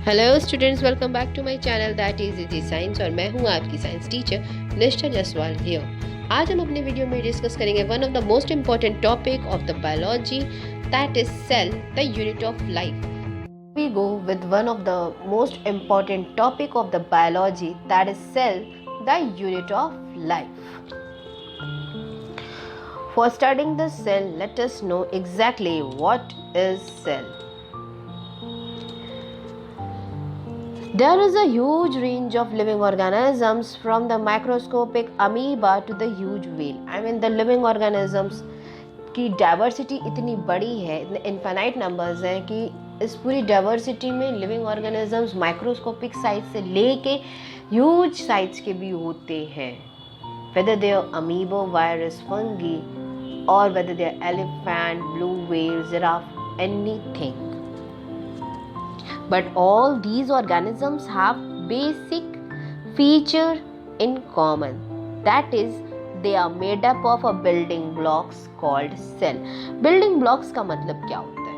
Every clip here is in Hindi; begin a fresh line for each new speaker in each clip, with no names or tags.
Hello students, welcome back to my channel that is easy science और मैं हूं आपकी साइंस टीचर निष्ठा जसवाल हियर। आज हम अपने वीडियो में डिस्कस करेंगे one of the most important topic of the biology that is cell, the unit of life. We go with one of the most important topic of the biology that is cell, the unit of life. For studying the cell, let us know exactly what is cell. There is a huge range of living organisms from the microscopic amoeba to the huge whale. The living organisms की डाइवर्सिटी इतनी बड़ी है, इतने इन्फिनाइट नंबर्स हैं कि इस पूरी डाइवर्सिटी में लिविंग ऑर्गेनिजम्स माइक्रोस्कोपिक साइज से लेके ह्यूज साइज के भी होते हैं, whether they are amoeba, virus, fungi or whether they are elephant, blue whale, giraffe, anything. But all these organisms have basic feature in common. That is, they are made up of a building blocks called cell. Building blocks का मतलब क्या होता है?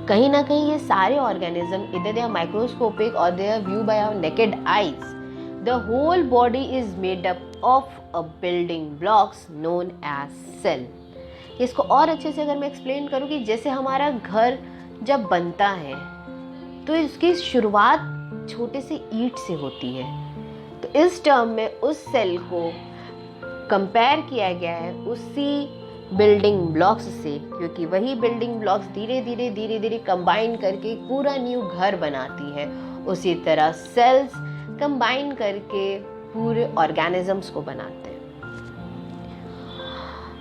कहीं ना कहीं ये सारे organism either they are microscopic or they are viewed by our naked eyes. The whole body is made up of a building blocks known as cell. इसको और अच्छे से अगर मैं एक्सप्लेन करूँ कि जैसे हमारा घर जब बनता है तो इसकी शुरुआत छोटे से ईंट से होती है, तो इस टर्म में उस सेल को कंपेयर किया गया है उसी बिल्डिंग ब्लॉक्स से, क्योंकि वही बिल्डिंग ब्लॉक्स धीरे धीरे कंबाइन करके पूरा न्यू घर बनाती है। उसी तरह सेल्स कंबाइन करके पूरे ऑर्गेनिजम्स को बनाते हैं।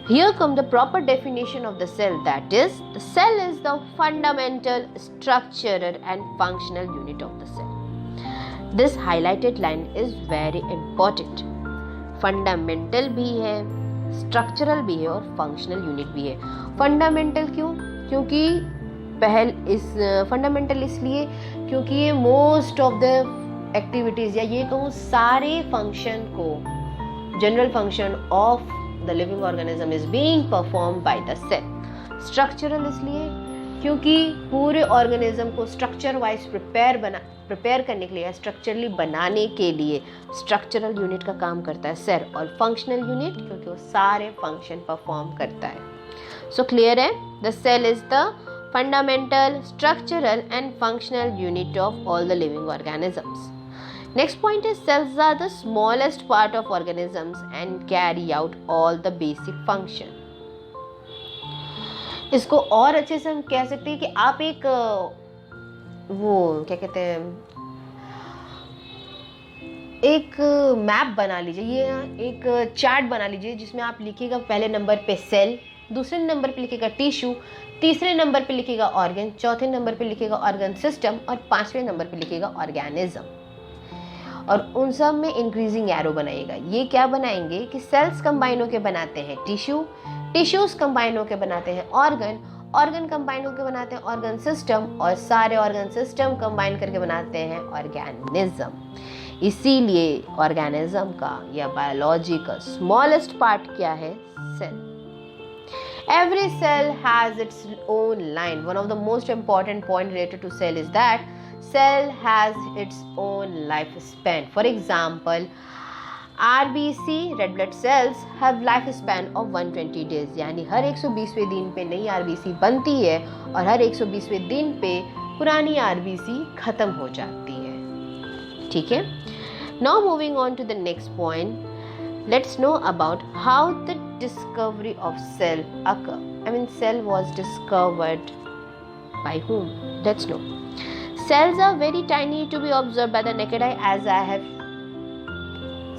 Here come the proper definition of the cell, that is, the cell is the fundamental structural and functional unit of the cell. This highlighted line is very important. Fundamental भी है, structural भी है और functional unit भी है। Fundamental क्यों? क्योंकि fundamental इसलिए क्योंकि ये most of the activities या ये कहूँ सारे function को, general function of the living organism is being performed by the cell. Structural इसलिए क्योंकि पूरे organism को structure wise prepare करने के लिए, structurally बनाने के लिए structural unit का काम करता है cell, और functional unit क्योंकि वो सारे function perform करता है। So clear है? The cell is the fundamental, structural and functional unit of all the living organisms. Next point is cells are the smallest part of organisms and carry out all the basic function. इसको और अच्छे से हम कह सकते हैं कि आप एक वो क्या कहते हैं, एक मैप बना लीजिए, ये एक चार्ट बना लीजिए जिसमें आप लिखिएगा पहले नंबर पे सेल, दूसरे नंबर पे लिखिएगा टिश्यू, तीसरे नंबर पे लिखिएगा ऑर्गन, चौथे नंबर पे लिखिएगा ऑर्गन सिस्टम और पांचवें नंबर पे लिखिएगा ऑर्गेनिज्म, और उन सब में इंक्रीजिंग एरो बनाइएगा। ये क्या बनाएंगे कि सेल्स कंबाइन होकर बनाते हैं टिश्यू, टिश्यूज कंबाइन होकर बनाते हैं ऑर्गन, ऑर्गन कंबाइन होकर बनाते हैं ऑर्गन सिस्टम, और सारे ऑर्गन सिस्टम कंबाइन करके बनाते हैं ऑर्गेनिज्म। इसीलिए ऑर्गेनिज्म का या बायोलॉजी का स्मॉलेस्ट पार्ट क्या है? Cell. Every cell has its own line. One of the most important point related to cell is that cell has its own lifespan. For example, RBC red blood cells have lifespan of 120 days. यानी हर 120वें दिन पे नई RBC बनती है और हर 120वें दिन पे पुरानी RBC खत्म हो जाती है। ठीक है? Now moving on to the next point, let's know about how the discovery of cell occur. Cell was discovered by whom? Let's know. Cells are very tiny to be observed by the naked eye, as I have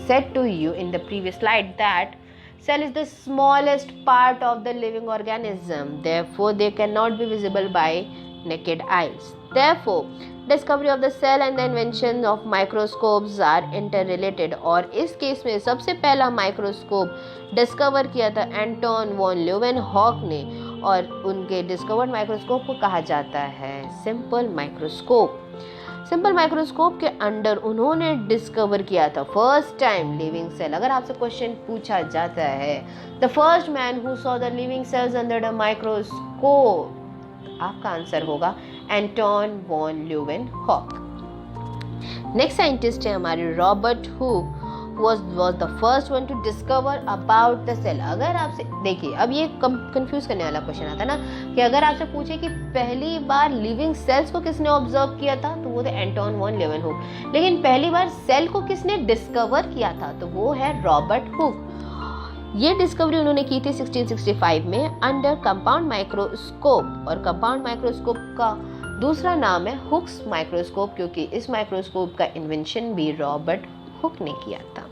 said to you in the previous slide that cell is the smallest part of the living organism. Therefore, they cannot be visible by naked eyes. Therefore, discovery of the cell and the invention of microscopes are interrelated. और इस केस में सबसे पहला माइक्रोस्कोप डिस्कवर किया था एंटोन वॉन ल्यूवेनहॉक ने, और उनके डिस्कवर्ड माइक्रोस्कोप को कहा जाता है सिंपल माइक्रोस्कोप। सिंपल माइक्रोस्कोप के अंडर उन्होंने डिस्कवर किया था फर्स्ट टाइम लिविंग सेल। अगर आपसे क्वेश्चन पूछा जाता है the first man who saw the living cells under the microscope, आपका आंसर होगा Anton von Leeuwenhoek. Next scientist है हमारे Robert Hooke, was the first one to discover about the cell। अगर आपसे देखिए, अब ये कंफ्यूज करने वाला क्वेश्चन आता है ना, कि अगर आपसे पूछे कि पहली बार लिविंग सेल्स को किसने ऑब्जर्व किया था, तो वो थे एंटोन वॉन ल्यूवेनहॉक। लेकिन पहली बार सेल को किसने डिस्कवर किया था, तो वो है रॉबर्ट हुक। ये डिस्कवरी उन्होंने की थी 1665 में अंडर कंपाउंड माइक्रोस्कोप, और कंपाउंड माइक्रोस्कोप का दूसरा नाम है हुक्स माइक्रोस्कोप, क्योंकि इस माइक्रोस्कोप का इन्वेंशन भी रॉबर्ट हुक ने किया था।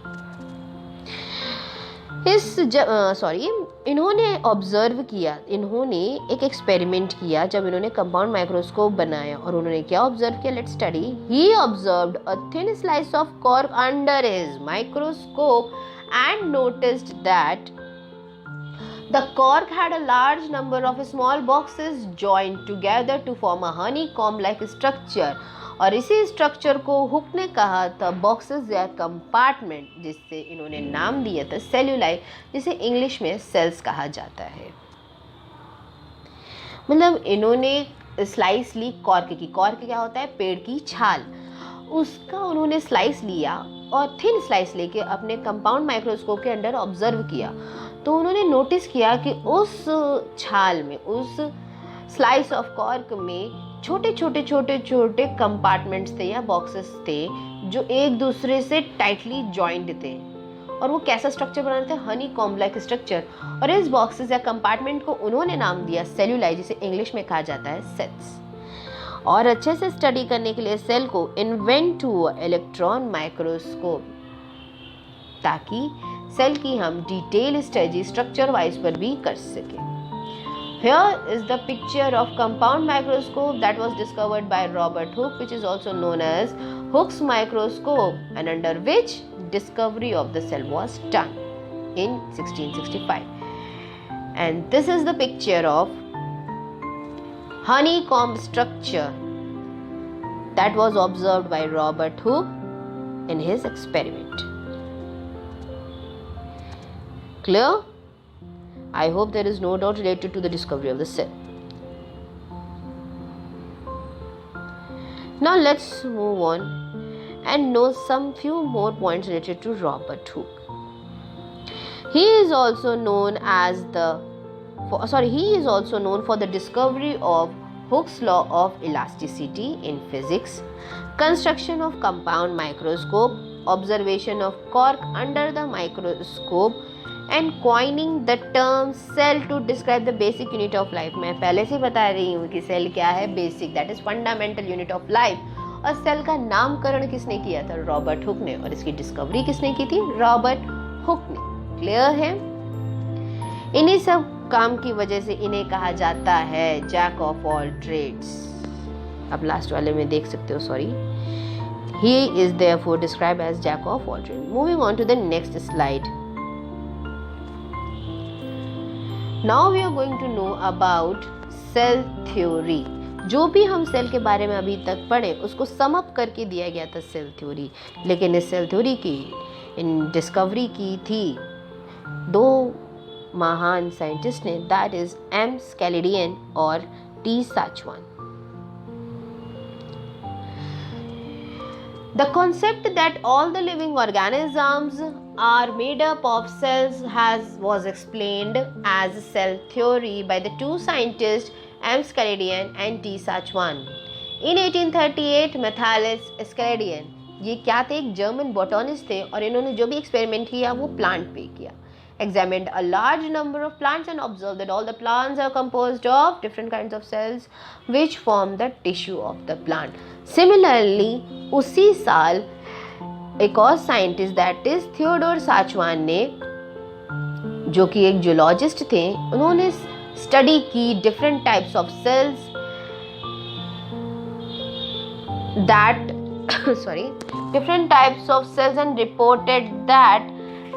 इन्होंने ऑब्जर्व किया, इन्होंने एक एक्सपेरिमेंट किया जब इन्होंने कंपाउंड माइक्रोस्कोप बनाया, और उन्होंने क्या ऑब्जर्व किया, let's study. He observed a thin slice of cork under his microscope and noticed that the cork had a large number of small boxes joined together to form a honeycomb like structure। और इसी स्ट्रक्चर को हुक ने कहा था बॉक्सेस या कंपार्टमेंट, जिससे इन्होंने नाम दिया था सेल्यूलाई, जिसे इंग्लिश में सेल्स कहा जाता है। मतलब इन्होंने स्लाइस ली कॉर्क की, कॉर्क क्या होता है, पेड़ की छाल, उसका उन्होंने स्लाइस लिया और थिन स्लाइस लेके अपने कंपाउंड माइक्रोस्कोप के अंडर ऑब्जर्व किया। तो उन्होंने नोटिस किया कि उस छाल में, उस स्लाइस ऑफ कॉर्क में छोटे छोटे छोटे छोटे कंपार्टमेंट्स थे या बॉक्सेस थे, जो एक दूसरे से टाइटली जॉइंट थे। और वो कैसा स्ट्रक्चर बनाते थे, हनी कॉम्ब लाइक स्ट्रक्चर। और इस बॉक्सेस या कंपार्टमेंट को उन्होंने नाम दिया सेल्यूलाई, जिसे इंग्लिश में कहा जाता है सेल्स। और अच्छे से स्टडी करने के लिए सेल को इन्वेंट हुआ इलेक्ट्रॉन माइक्रोस्कोप, ताकि सेल की हम डिटेल स्टडी स्ट्रक्चर वाइज पर भी कर सके। Here is the picture of compound microscope that was discovered by Robert Hooke, which is also known as Hooke's microscope, and under which discovery of the cell was done in 1665. And this is the picture of honeycomb structure that was observed by Robert Hooke in his experiment. Clear? I hope there is no doubt related to the discovery of the cell. Now let's move on and know some few more points related to Robert Hooke. He is also known for the discovery of Hooke's law of elasticity in physics, construction of compound microscope, observation of cork under the microscope, and coining the term cell to describe the basic unit of life। मैं पहले से बता रही हूँ कि सेल क्या है, basic, that is fundamental unit of life. और सेल का नामकरण किसने किया था, रॉबर्ट हुक ने। और इसकी डिस्कवरी किसने की थी, रॉबर्ट हुक ने। क्लियर है? इन्हीं सब काम की वजह से इन्हें कहा जाता है जैक ऑफ ऑल ट्रेड्स। अब लास्ट वाले में देख सकते हो, sorry, he is therefore described as jack of all trades। Moving on to the next slide। Now we are going to know about cell theory। जो भी हम सेल के बारे में अभी तक पढ़े उसको सम अप करके दिया गया था सेल थ्योरी। लेकिन इस सेल थ्योरी की डिस्कवरी की थी दो महान साइंटिस्ट ने, दैट इज एम स्केलिडियन और T साचवान। The concept that all the living organisms are made up of cells was explained as cell theory by the two scientists M. Scaladian and T. Sachwan in 1838। Mathias Scaladian, ये क्या थे, एक जर्मन बॉटनिस्ट थे, और इन्होंने जो भी एक्सपेरिमेंट किया वो प्लांट पे किया। Examined a large number of plants and observed that all the plants are composed of different kinds of cells which form the tissue of the plant। Similarly, उसी साल एक और scientist that is Theodore Schwann ने, जो कि एक जूलॉजिस्ट थे, उन्होंने स्टडी की different types of cells and reported that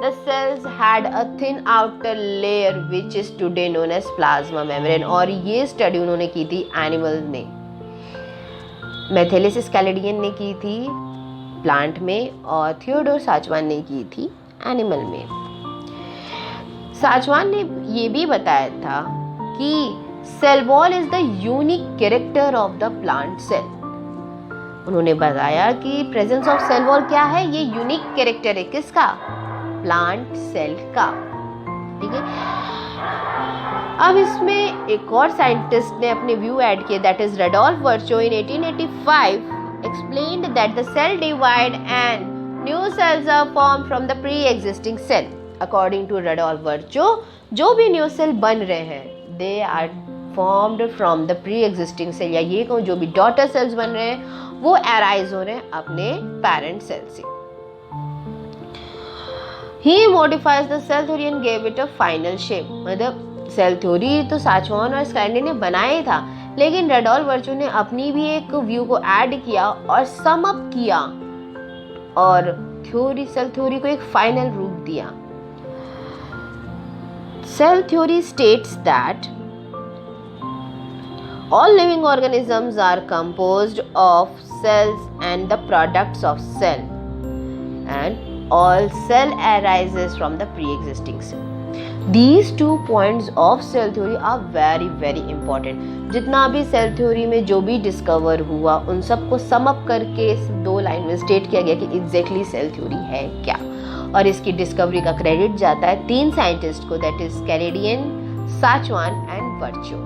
the cells had a thin outer layer which is today known as plasma membrane। और ये स्टडी उन्होंने की थी एनिमल में। मैथियस स्केलिडियन ने की थी प्लांट में और थियोडोर साचवान ने की थी एनिमल में। साचवान ने ये भी बताया था कि cell wall is the unique character of the plant cell. उन्होंने बताया कि प्रेजेंस ऑफ सेल वॉल क्या है, ये यूनिक कैरेक्टर है किसका, प्लांट सेल का। ठीक है, अब इसमें एक और साइंटिस्ट ने अपने व्यू ऐड किए, that is रेडोल्फ वर्चो in 1885 explained that the cell divide and new cells are formed from the pre-existing cell. According to Rudolf Virchow, जो भी न्यू सेल बन रहे हैं they are formed from the pre-existing cell, या ये कहूँ जो भी डॉटर सेल्स बन रहे हैं वो arise हो रहे हैं अपने पेरेंट सेल से। He modifies the cell theory and gave it a final shape। मतलब सेल थ्योरी तो साचवान और स्कैंडी ने बनाया ही था, लेकिन रेडोल्फ वर्चो ने अपनी भी एक व्यू को ऐड किया और सम अप किया और सेल थ्योरी को एक फाइनल रूप दिया। Cell theory states that all living organisms are composed of cells and the products of cell, and all cell arises from the pre-existing cell. These 2 points of cell theory are very very important. जितना भी सेल थ्योरी में जो भी डिस्कवर हुआ उन सबको सम अप करके इस 2 लाइन में स्टेट किया गया कि एग्जैक्टली सेल थ्योरी है क्या, और इसकी डिस्कवरी का क्रेडिट जाता है 3 साइंटिस्ट को, दैट इज कैनेडियन, साचवान एंड वर्चो।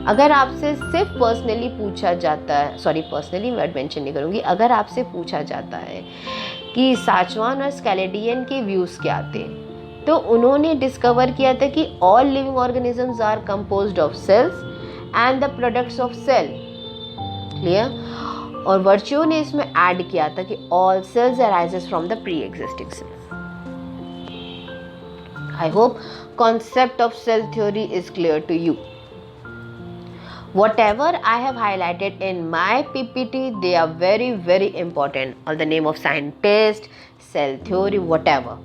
अगर आपसे सिर्फ पर्सनली पूछा जाता है, सॉरी पर्सनली वर्ड मेंशन नहीं करूंगी, अगर आपसे पूछा जाता है कि साचवान और कैनेडियन के व्यूज़ क्या थे, तो उन्होंने डिस्कवर किया था कि all living organisms are composed of cells and the products of cell, clear. और वर्च्यू ने इसमें ऐड किया था कि all cells arises from the pre existing cells. I hope concept of cell theory is clear to you. Whatever I have highlighted in my PPT, they are very very important, or the name of scientist, cell theory, whatever.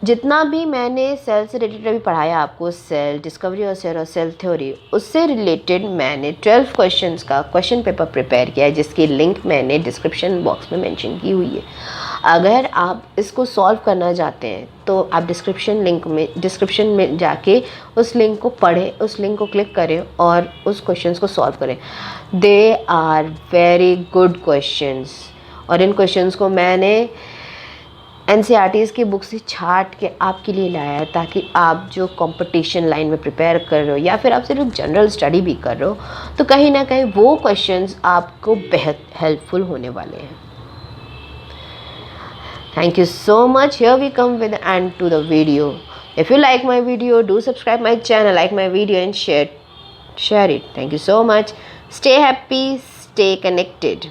जितना भी मैंने सेल से रिलेटेड अभी पढ़ाया आपको, सेल डिस्कवरी और सेल थ्योरी, उससे रिलेटेड मैंने 12 क्वेश्चंस का क्वेश्चन पेपर प्रिपेयर किया है, जिसकी लिंक मैंने डिस्क्रिप्शन बॉक्स में मेंशन की हुई है। अगर आप इसको सॉल्व करना चाहते हैं तो आप डिस्क्रिप्शन में जाके उस लिंक को पढ़ें, उस लिंक को क्लिक करें और उस क्वेश्चंस को सॉल्व करें। They are very good questions, और इन क्वेश्चंस को मैंने NCERTs की बुक से छाट के आपके लिए लाया है, ताकि आप जो कंपटीशन लाइन में प्रिपेयर कर रहे हो या फिर आप सिर्फ जनरल स्टडी भी कर रहे हो, तो कहीं ना कहीं वो क्वेश्चंस आपको बेहद हेल्पफुल होने वाले हैं। Thank you so much. Here we come with the end to the video. If you like my video, do subscribe my channel, like my video and share it. Thank you so much. Stay happy, stay connected.